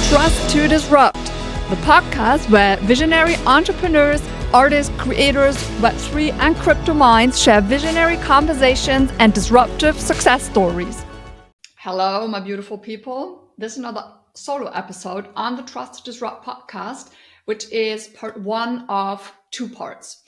Trust to Disrupt, the podcast where visionary entrepreneurs, artists, creators, Web3 and crypto minds share visionary conversations and disruptive success stories. Hello, my beautiful people. This is another solo episode on the Trust to Disrupt podcast, which is part one of two parts.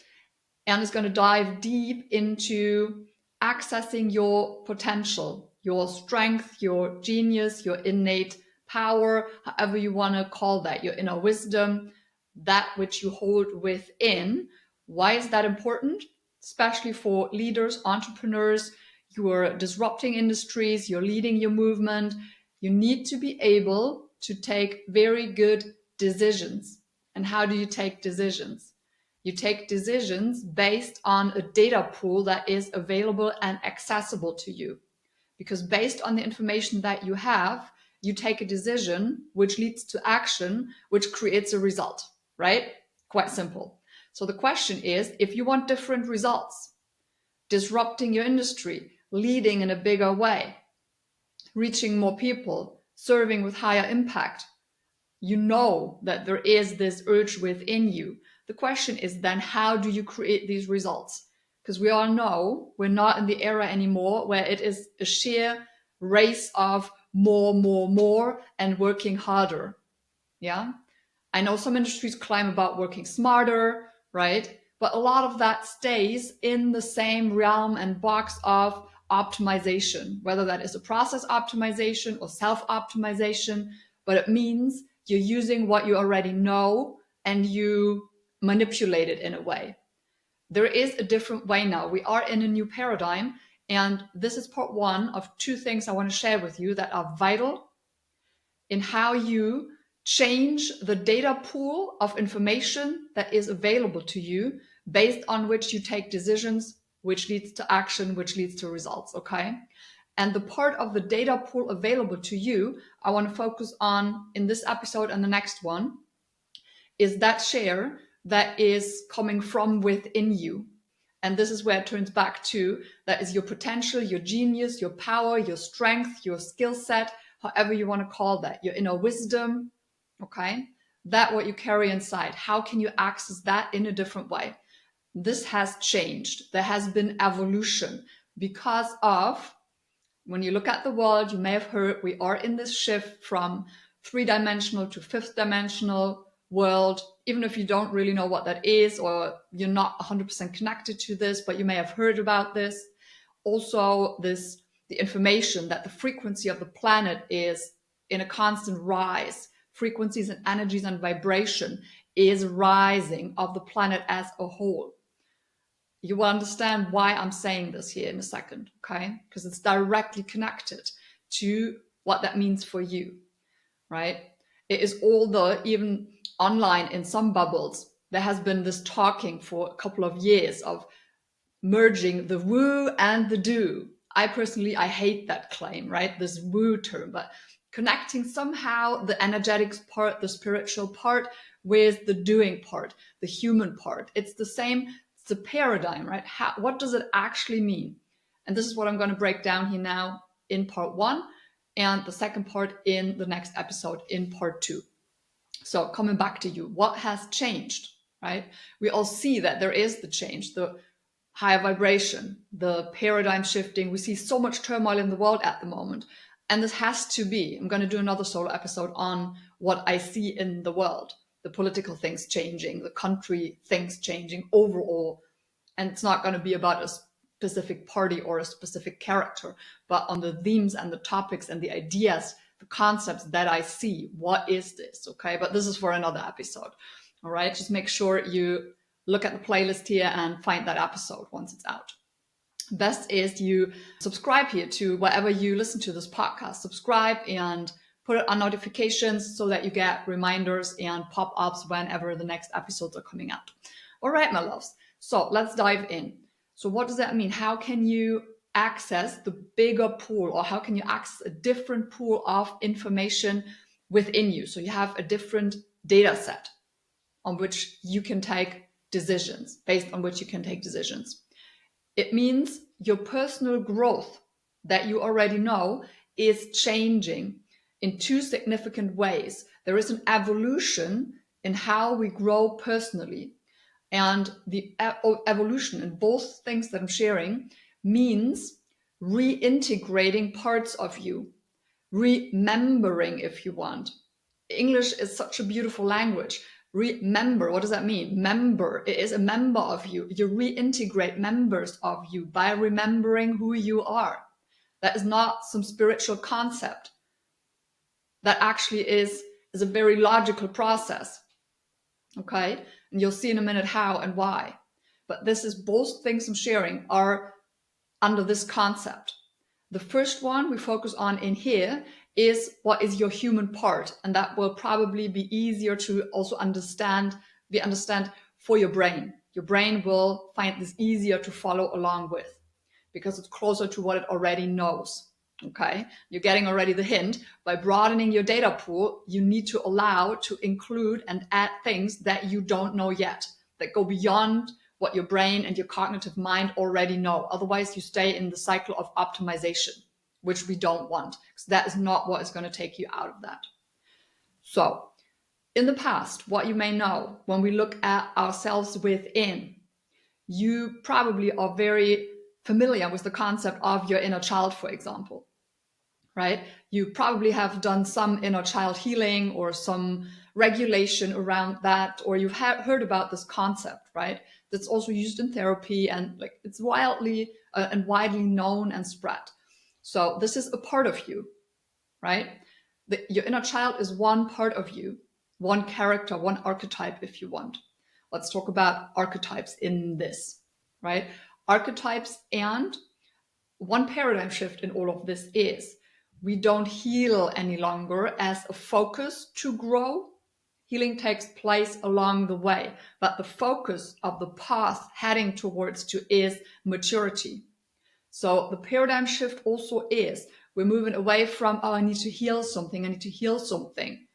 And it's going to dive deep into accessing your potential, your strength, your genius, your innate power, however you want to call that, your inner wisdom, that which you hold within. Why is that important? Especially for leaders, entrepreneurs, you are disrupting industries, you're leading your movement. You need to be able to take very good decisions. And how do you take decisions? You take decisions based on a data pool that is available and accessible to you. Because based on the information that you have, you take a decision which leads to action, which creates a result, right? Quite simple. So the question is, if you want different results, disrupting your industry, leading in a bigger way, reaching more people, serving with higher impact, you know that there is this urge within you. The question is then, how do you create these results? Because we all know we're not in the era anymore where it is a sheer race of more, and working harder. Yeah. I know some industries claim about working smarter, right? But a lot of that stays in the same realm and box of optimization, whether that is a process optimization or self-optimization, but it means you're using what you already know and you manipulate it in a way. There is a different way now. We are in a new paradigm, and this is part one of two things I want to share with you that are vital in how you change the data pool of information that is available to you, based on which you take decisions, which leads to action, which leads to results, okay? And the part of the data pool available to you, I want to focus on in this episode and the next one, is that share that is coming from within you. And this is where it turns back to, that is your potential, your genius, your power, your strength, your skill set, however you want to call that, your inner wisdom, okay? That what you carry inside. How can you access that in a different way? This has changed. There has been evolution because of, when you look at the world, you may have heard we are in this shift from 3-dimensional to 5th-dimensional world, even if you don't really know what that is, or you're not 100% connected to this, but you may have heard about this. Also, the information that the frequency of the planet is in a constant rise. Frequencies and energies and vibration is rising of the planet as a whole. You will understand why I'm saying this here in a second, okay? Because it's directly connected to what that means for you, right? It is although even online in some bubbles, there has been this talking for a couple of years of merging the woo and the do. I hate that claim, right? This woo term, but connecting somehow the energetics part, the spiritual part with the doing part, the human part. It's the same, it's a paradigm, right? What does it actually mean? And this is what I'm going to break down here now in part one, and the second part in the next episode in part two. So coming back to you, what has changed, right? We all see that there is the change, the higher vibration, the paradigm shifting. We see so much turmoil in the world at the moment. And this has to be, I'm going to do another solo episode on what I see in the world, the political things changing, the country things changing overall. And it's not going to be about a specific party or a specific character, but on the themes and the topics and the ideas, the concepts that I see. What is this? Okay. But this is for another episode. All right. Just make sure you look at the playlist here and find that episode once it's out. Best is you subscribe here to wherever you listen to this podcast. Subscribe and put it on notifications so that you get reminders and pop-ups whenever the next episodes are coming out. All right, my loves. So let's dive in. So what does that mean? How can you access the bigger pool, or how can you access a different pool of information within you? So you have a different data set on which you can take decisions, based on which you can take decisions. It means your personal growth that you already know is changing. in two significant ways. There is an evolution in how we grow personally. And the evolution in both things that I'm sharing means reintegrating parts of you, remembering, if you want. English is such a beautiful language. Remember, what does that mean? Member, it is a member of you. You reintegrate members of you by remembering who you are. That is not some spiritual concept. That actually is a very logical process. Okay? And you'll see in a minute how and why. But this is both things I'm sharing are under this concept. The first one we focus on in here is what is your human part, and that will probably be easier to also understand for your brain. Your brain will find this easier to follow along with because it's closer to what it already knows. Okay, you're getting already the hint. By broadening your data pool, you need to allow to include and add things that you don't know yet, that go beyond what your brain and your cognitive mind already know. Otherwise, you stay in the cycle of optimization, which we don't want, because that is not what is going to take you out of that. So, in the past, what you may know, when we look at ourselves within, you probably are very familiar with the concept of your inner child, for example, right? You probably have done some inner child healing or some regulation around that, or you've heard about this concept, right? That's also used in therapy, and like it's widely known and spread. So this is a part of you, right? Your inner child is one part of you, one character, one archetype, if you want. Let's talk about archetypes in this, right? Archetypes, and one paradigm shift in all of this is we don't heal any longer as a focus to grow. Healing takes place along the way, but the focus of the path heading towards to is maturity. So the paradigm shift also is we're moving away from, oh, I need to heal something.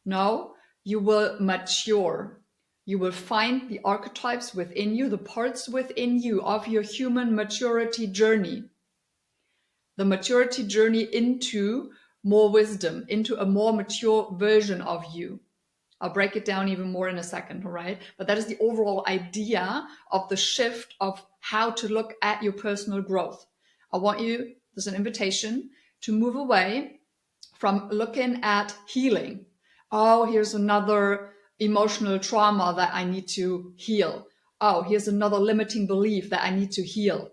No, you will mature. You will find the archetypes within you, the parts within you of your human maturity journey. The maturity journey into more wisdom, into a more mature version of you. I'll break it down even more in a second, all right? But that is the overall idea of the shift of how to look at your personal growth. I want you, there's an invitation, to move away from looking at healing. Oh, here's another emotional trauma that I need to heal. Oh, here's another limiting belief that I need to heal.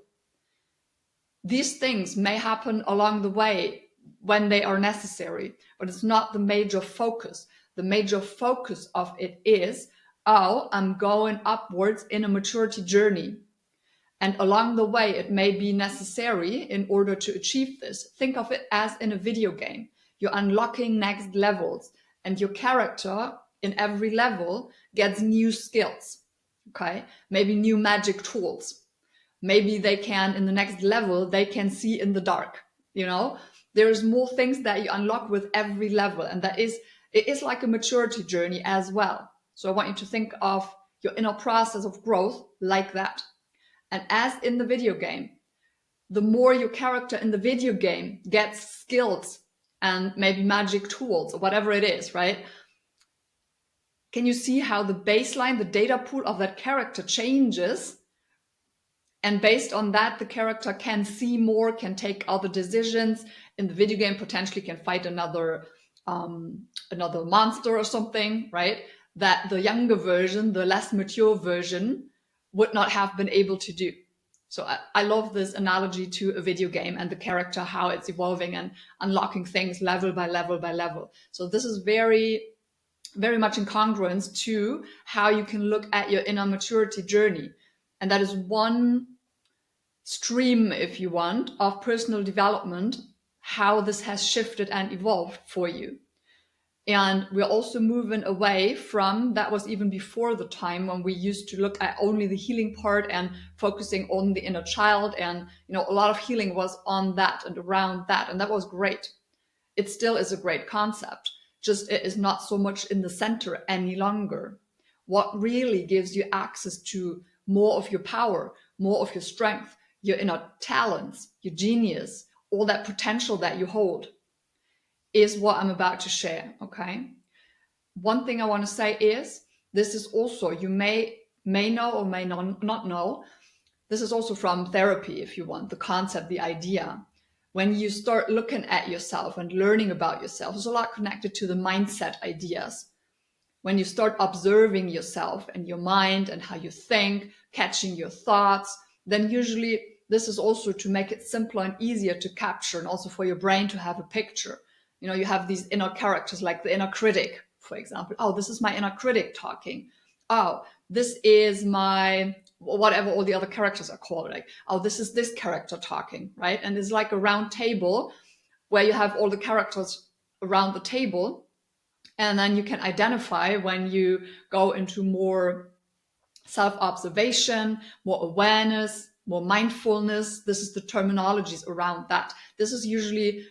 These things may happen along the way when they are necessary, but it's not the major focus. The major focus of it is, oh, I'm going upwards in a maturity journey. And along the way, it may be necessary in order to achieve this. Think of it as in a video game. You're unlocking next levels, and your character in every level gets new skills, okay? Maybe new magic tools. Maybe they can, in the next level, they can see in the dark, you know? There's more things that you unlock with every level, and it is like a maturity journey as well. So I want you to think of your inner process of growth like that. And as in the video game, the more your character in the video game gets skills and maybe magic tools or whatever it is, right? Can you see how the baseline, the data pool of that character changes? And based on that, the character can see more, can take other decisions. In the video game, potentially can fight another monster or something, right? That the younger version, the less mature version, would not have been able to do. So I love this analogy to a video game and the character, how it's evolving and unlocking things level by level by level. So this is very, very much in congruence to how you can look at your inner maturity journey. And that is one stream, if you want, of personal development, how this has shifted and evolved for you. And we're also moving away from, that was even before the time when we used to look at only the healing part and focusing on the inner child. And, you know, a lot of healing was on that and around that. And that was great. It still is a great concept. Just it is not so much in the center any longer. What really gives you access to more of your power, more of your strength, your inner talents, your genius, all that potential that you hold, is what I'm about to share, okay? One thing I want to say is, this is also, you may know or may not know, this is also from therapy, if you want, the concept, the idea. When you start looking at yourself and learning about yourself, there's a lot connected to the mindset ideas. When you start observing yourself and your mind and how you think, catching your thoughts, then usually this is also to make it simpler and easier to capture, and also for your brain to have a picture. You know, you have these inner characters, like the inner critic, for example. Oh, this is my inner critic talking. Oh, this is my, whatever all the other characters are called. Like, oh, this is this character talking, right? And it's like a round table where you have all the characters around the table. And then you can identify when you go into more self-observation, more awareness, more mindfulness. This is the terminologies around that. This is usually,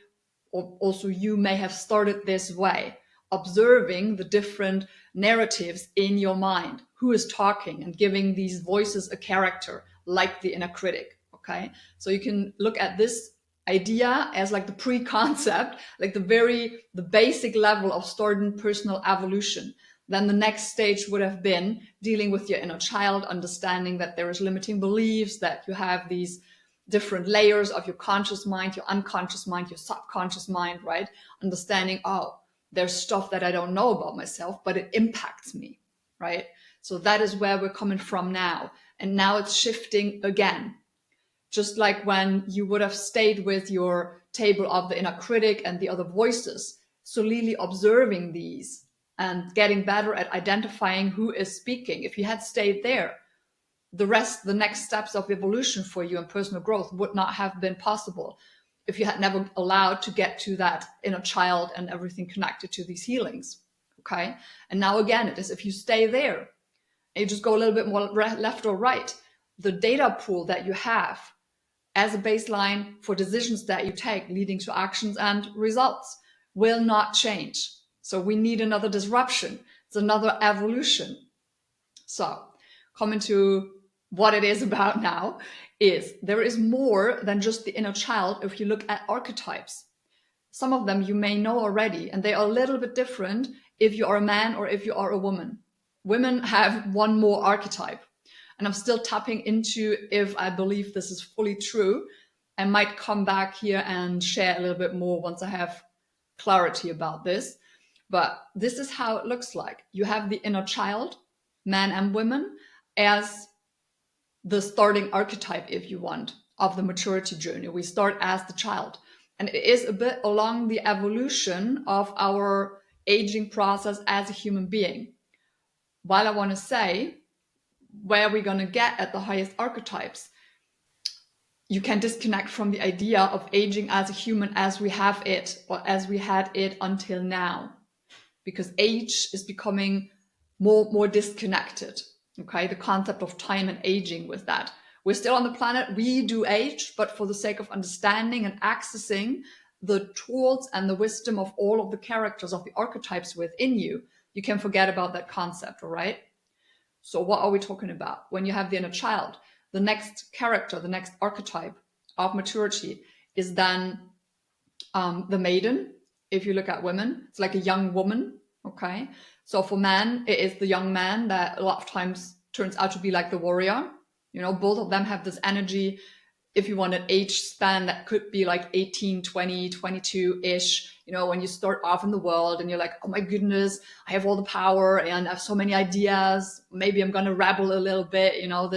or also you may have started this way, observing the different narratives in your mind, who is talking, and giving these voices a character, like the inner critic. Okay, so you can look at this idea as like the pre-concept, like the basic level of starting personal evolution. Then the next stage would have been dealing with your inner child, understanding that there is limiting beliefs, that you have these different layers of your conscious mind, your unconscious mind, your subconscious mind, right? Understanding, oh, there's stuff that I don't know about myself, but it impacts me, right? So that is where we're coming from now. And now it's shifting again. Just like when you would have stayed with your table of the inner critic and the other voices, solely observing these and getting better at identifying who is speaking. If you had stayed there, the next steps of evolution for you and personal growth would not have been possible if you had never allowed to get to that inner child and everything connected to these healings. Okay. And now again, it is if you stay there and you just go a little bit more left or right, the data pool that you have as a baseline for decisions that you take leading to actions and results will not change. So we need another disruption. It's another evolution. So coming to what it is about now is there is more than just the inner child if you look at archetypes. Some of them you may know already, and they are a little bit different if you are a man or if you are a woman. Women have one more archetype. And I'm still tapping into if I believe this is fully true. I might come back here and share a little bit more once I have clarity about this. But this is how it looks like. You have the inner child, men and women, as the starting archetype, if you want, of the maturity journey. We start as the child. And it is a bit along the evolution of our aging process as a human being. While I want to say, where we're going to get at the highest archetypes, you can disconnect from the idea of aging as a human as we have it, or as we had it until now, because age is becoming more disconnected. Okay, the concept of time and aging with that. We're still on the planet, we do age, but for the sake of understanding and accessing the tools and the wisdom of all of the characters of the archetypes within you, you can forget about that concept, all right? So what are we talking about? When you have the inner child, the next character, the next archetype of maturity is then the maiden. If you look at women, it's like a young woman. Okay. So for men, it is the young man that a lot of times turns out to be like the warrior. You know, both of them have this energy. If you want an age span that could be like 18, 20, 22-ish, you know, when you start off in the world and you're like, oh my goodness, I have all the power and I have so many ideas. Maybe I'm going to rebel a little bit, you know,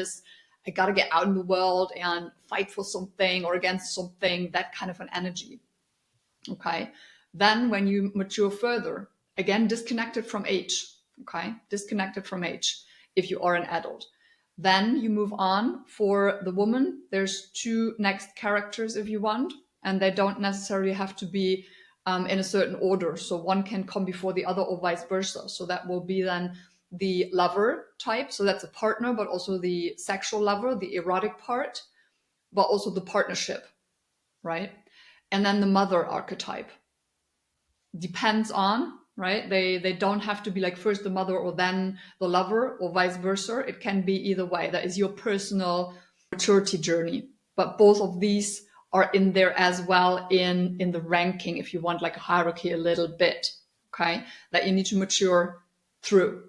I got to get out in the world and fight for something or against something, that kind of an energy. Okay. Then when you mature further, again, disconnected from age. Okay. Disconnected from age if you are an adult. Then you move on. For the woman, there's two next characters if you want, and they don't necessarily have to be in a certain order. So one can come before the other or vice versa. So that will be then the lover type. So that's a partner, but also the sexual lover, the erotic part, but also the partnership, right? And then the mother archetype. Depends on, right? They don't have to be like first the mother or then the lover or vice versa. It can be either way. That is your personal maturity journey. But both of these are in there as well in the ranking, if you want, like a hierarchy a little bit, okay, that you need to mature through.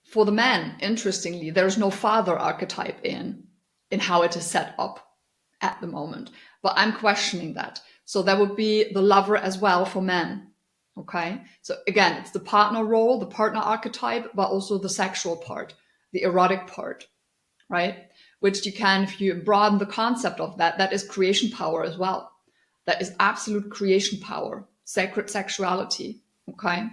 For the man, interestingly, there's no father archetype in how it is set up at the moment, but I'm questioning that. So that would be the lover as well for men. Okay. So again, it's the partner role, the partner archetype, but also the sexual part, the erotic part, right? Which you can, if you broaden the concept of that, that is creation power as well. That is absolute creation power, sacred sexuality. Okay.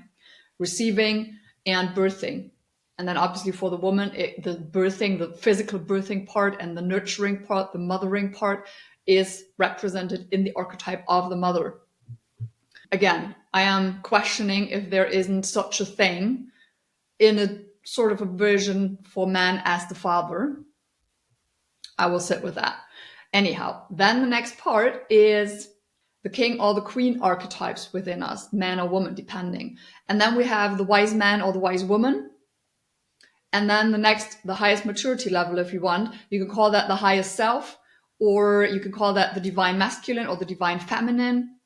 Receiving and birthing. And then obviously for the woman, the birthing, the physical birthing part and the nurturing part, the mothering part is represented in the archetype of the mother. Again, I am questioning if there isn't such a thing in a sort of a version for man as the father. I will sit with that. Anyhow, then the next part is the king or the queen archetypes within us, man or woman, depending. And then we have the wise man or the wise woman. And then the highest maturity level, if you want, you can call that the highest self, or you can call that the divine masculine or the divine feminine.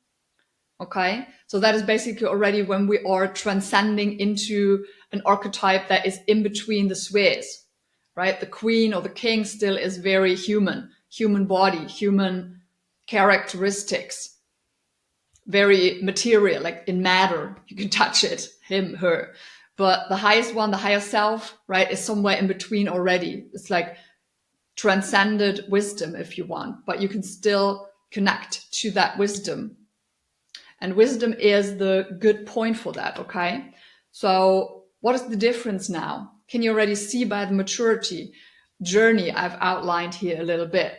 Okay. So that is basically already when we are transcending into an archetype that is in between the spheres, right? The queen or the king still is very human body, human characteristics, very material, like in matter. You can touch it, him, her. But the highest one, the higher self, right, is somewhere in between already. It's like transcended wisdom, if you want, but you can still connect to that wisdom. And wisdom is the good point for that, okay? So what is the difference now? Can you already see by the maturity journey I've outlined here a little bit?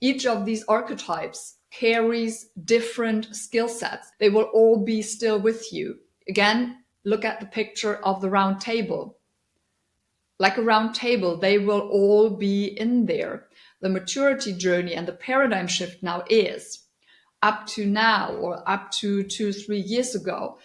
Each of these archetypes carries different skill sets. They will all be still with you. Again, look at the picture of the round table. Like a round table, they will all be in there. The maturity journey and the paradigm shift now is, up to now or up to 2-3 years ago,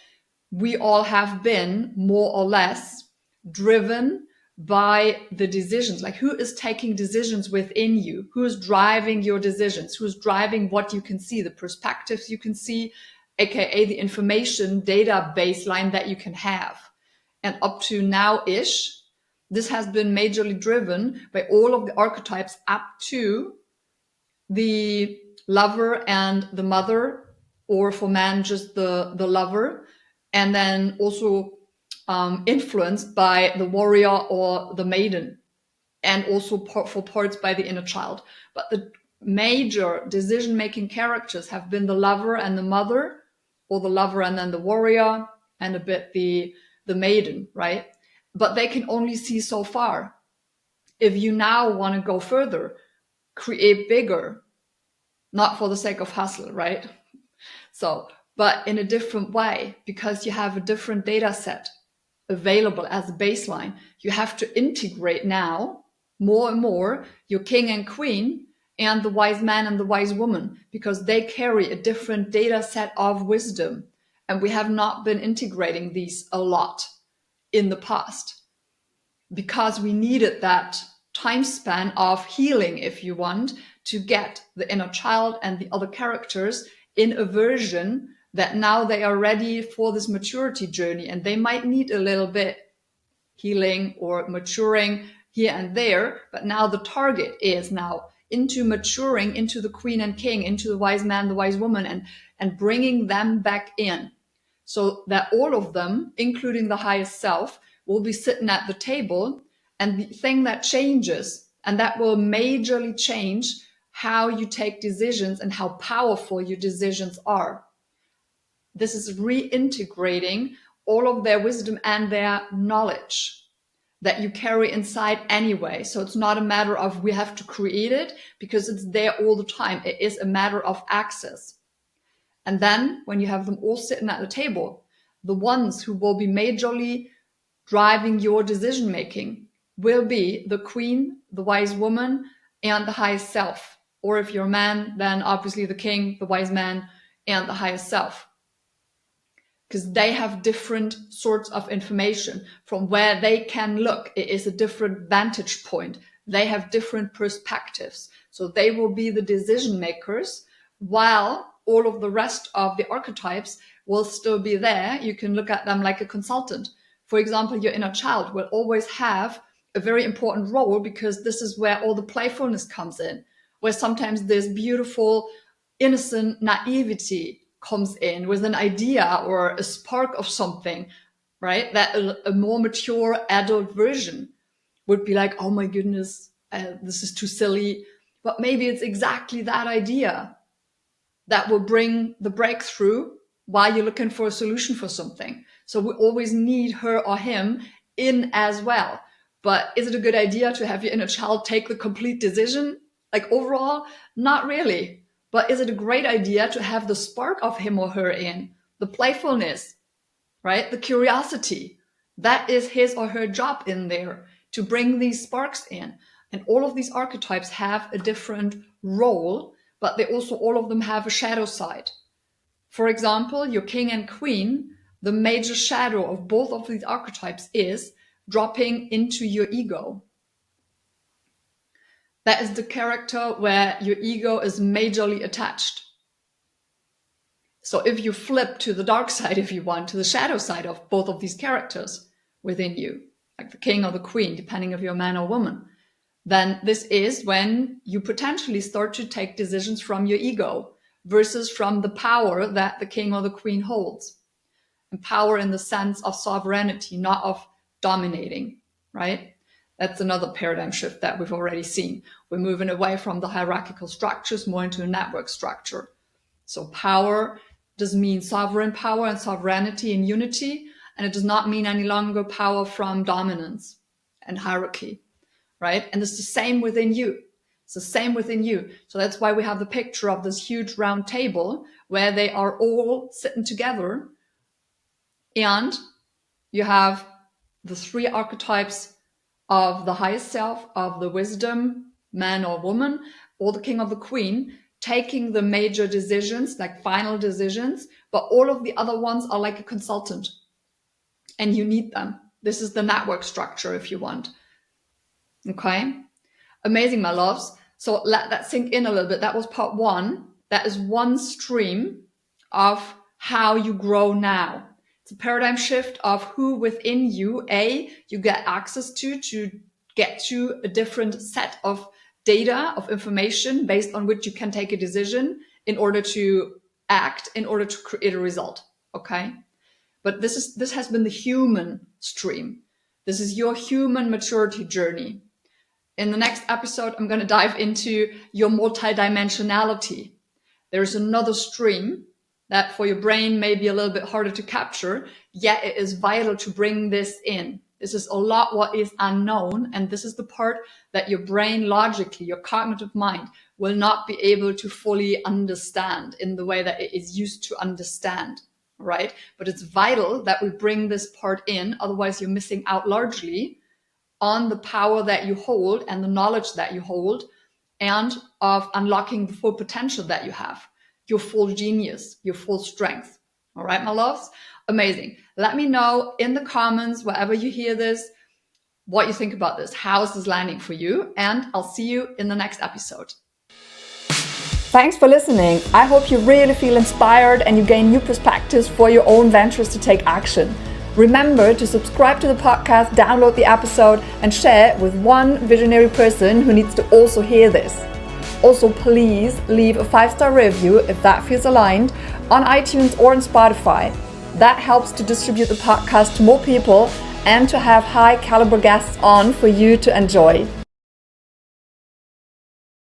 we all have been more or less driven by the decisions, like who is taking decisions within you, who is driving your decisions, who is driving what you can see, the perspectives you can see, aka the information data baseline that you can have. And up to now-ish, this has been majorly driven by all of the archetypes up to the lover and the mother, or for man, just the lover, and then also influenced by the warrior or the maiden, and also for parts by the inner child. But the major decision-making characters have been the lover and the mother, or the lover and then the warrior, and a bit the maiden, right? But they can only see so far. If you now want to go further, create bigger, not for the sake of hustle, right? So, but in a different way, because you have a different data set available as a baseline, you have to integrate now more and more your king and queen and the wise man and the wise woman, because they carry a different data set of wisdom. And we have not been integrating these a lot in the past because we needed that time span of healing, if you want, to get the inner child and the other characters in a version that now they are ready for this maturity journey, and they might need a little bit healing or maturing here and there. But now the target is now into maturing into the queen and king, into the wise man, the wise woman, and bringing them back in, so that all of them, including the highest self, will be sitting at the table. And the thing that changes, and that will majorly change how you take decisions and how powerful your decisions are. This is reintegrating all of their wisdom and their knowledge that you carry inside anyway. So it's not a matter of we have to create it, because it's there all the time. It is a matter of access. And then when you have them all sitting at the table, the ones who will be majorly driving your decision making will be the queen, the wise woman, and the highest self. Or if you're a man, then obviously the king, the wise man, and the highest self. Because they have different sorts of information from where they can look. It is a different vantage point. They have different perspectives. So they will be the decision makers, while all of the rest of the archetypes will still be there. You can look at them like a consultant. For example, your inner child will always have a very important role, because this is where all the playfulness comes in, where sometimes this beautiful, innocent naivety comes in with an idea or a spark of something, right? That a more mature adult version would be like, oh my goodness, this is too silly. But maybe it's exactly that idea that will bring the breakthrough while you're looking for a solution for something. So we always need her or him in as well. But is it a good idea to have your inner child take the complete decision? Like overall, not really. But is it a great idea to have the spark of him or her in? The playfulness, right? The curiosity. That is his or her job in there, to bring these sparks in. And all of these archetypes have a different role, but they also, all of them have a shadow side. For example, your king and queen, the major shadow of both of these archetypes is dropping into your ego. That is the character where your ego is majorly attached. So if you flip to the dark side, if you want, to the shadow side of both of these characters within you, like the king or the queen, depending if you're a man or woman, then this is when you potentially start to take decisions from your ego versus from the power that the king or the queen holds. And power in the sense of sovereignty, not of dominating, right? That's another paradigm shift that we've already seen. We're moving away from the hierarchical structures more into a network structure. So power does mean sovereign power and sovereignty and unity, and it does not mean any longer power from dominance and hierarchy, right? And it's the same within you. It's the same within you. So that's why we have the picture of this huge round table where they are all sitting together, and you have the three archetypes of the highest self, of the wisdom, man or woman, or the king or the queen, taking the major decisions, like final decisions, but all of the other ones are like a consultant, and you need them. This is the network structure, if you want. Okay? Amazing, my loves. So let that sink in a little bit. That was part one. That is one stream of how you grow now. It's a paradigm shift of who within you, you get access to get to a different set of data, of information based on which you can take a decision in order to act, in order to create a result. Okay? But this has been the human stream. This is your human maturity journey. In the next episode, I'm going to dive into your multidimensionality. There's another stream that for your brain may be a little bit harder to capture, yet it is vital to bring this in. This is a lot what is unknown, and this is the part that your brain logically, your cognitive mind, will not be able to fully understand in the way that it is used to understand, right? But it's vital that we bring this part in, otherwise you're missing out largely on the power that you hold and the knowledge that you hold, and of unlocking the full potential that you have, your full genius, your full strength. All right, my loves? Amazing. Let me know in the comments, wherever you hear this, what you think about this. How is this landing for you? And I'll see you in the next episode. Thanks for listening. I hope you really feel inspired and you gain new perspectives for your own ventures to take action. Remember to subscribe to the podcast, download the episode, and share it with one visionary person who needs to also hear this. Also, please leave a 5-star review if that feels aligned on iTunes or on Spotify. That helps to distribute the podcast to more people and to have high caliber guests on for you to enjoy.